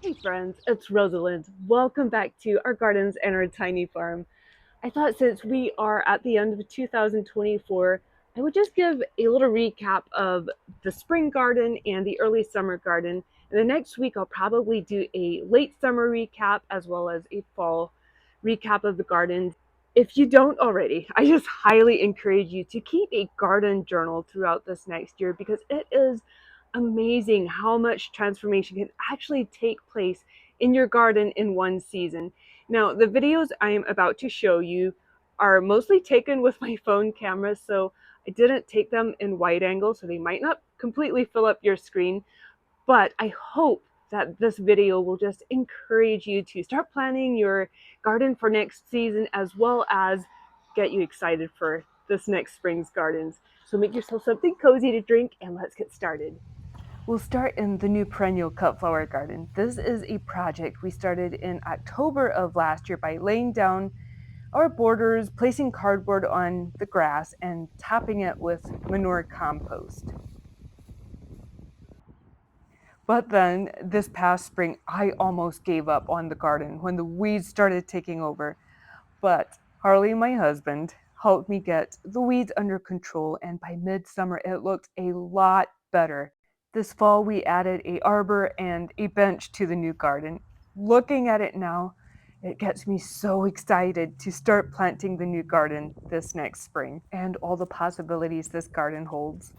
Hey friends, it's Rosalind. Welcome back to our gardens and our tiny farm. I thought since we are at the end of 2024, I would just give a little recap of the spring garden and the early summer garden. And the next week, I'll probably do a late summer recap as well as a fall recap of the garden. If you don't already, I just highly encourage you to keep a garden journal throughout this next year because it is amazing how much transformation can actually take place in your garden in one season. Now, the videos I am about to show you are mostly taken with my phone camera, so I didn't take them in wide angle, so they might not completely fill up your screen, but I hope that this video will just encourage you to start planning your garden for next season as well as get you excited for this next spring's gardens. So make yourself something cozy to drink and let's get started. We'll start in the new perennial cut flower garden. This is a project we started in October of last year by laying down our borders, placing cardboard on the grass, and topping it with manure compost. But then this past spring, I almost gave up on the garden when the weeds started taking over. But Harley, my husband, helped me get the weeds under control, and by midsummer, it looked a lot better. This fall, we added a arbor and a bench to the new garden. Looking at it now, it gets me so excited to start planting the new garden this next spring and all the possibilities this garden holds.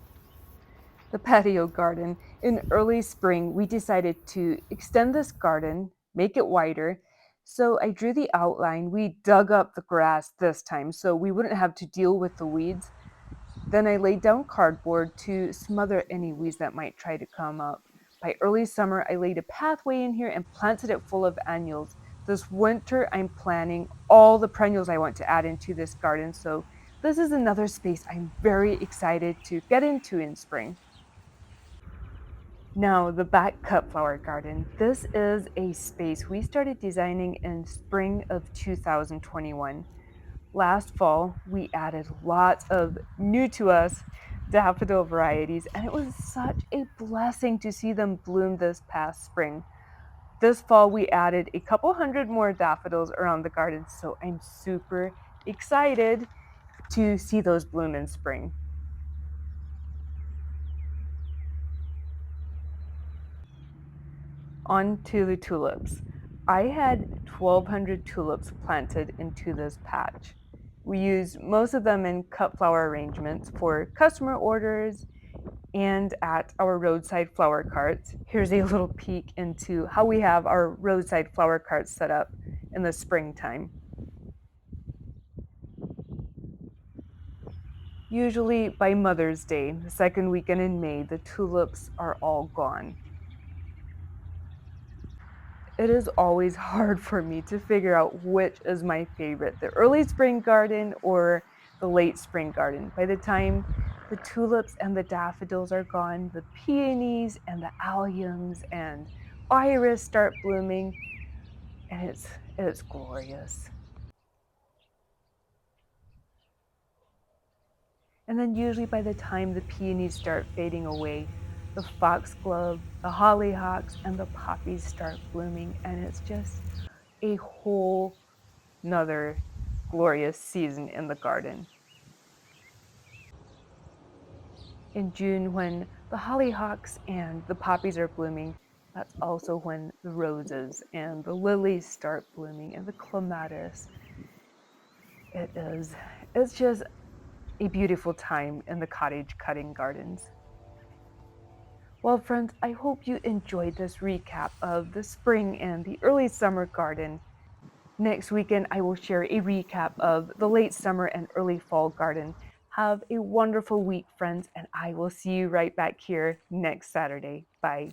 The patio garden. In early spring, we decided to extend this garden, make it wider. So I drew the outline. We dug up the grass this time so we wouldn't have to deal with the weeds. Then I laid down cardboard to smother any weeds that might try to come up. By early summer, I laid a pathway in here and planted it full of annuals. This winter, I'm planning all the perennials I want to add into this garden. So this is another space I'm very excited to get into in spring. Now, the back cut flower garden. This is a space we started designing in spring of 2021. Last fall, we added lots of new to us daffodil varieties, and it was such a blessing to see them bloom this past spring. This fall, we added a couple hundred more daffodils around the garden, so I'm super excited to see those bloom in spring. On to the tulips. I had 1,200 tulips planted into this patch. We used most of them in cut flower arrangements for customer orders and at our roadside flower carts. Here's a little peek into how we have our roadside flower carts set up in the springtime. Usually by Mother's Day, the second weekend in May, the tulips are all gone. It is always hard for me to figure out which is my favorite, the early spring garden or the late spring garden. By the time the tulips and the daffodils are gone, the peonies and the alliums and iris start blooming, and it's glorious. And then usually by the time the peonies start fading away, the foxglove, the hollyhocks, and the poppies start blooming, and it's just a whole another glorious season in the garden. In June, when the hollyhocks and the poppies are blooming, that's also when the roses and the lilies start blooming and the clematis. It's just a beautiful time in the cottage cutting gardens. Well, friends, I hope you enjoyed this recap of the spring and the early summer garden. Next weekend, I will share a recap of the late summer and early fall garden. Have a wonderful week, friends, and I will see you right back here next Saturday. Bye.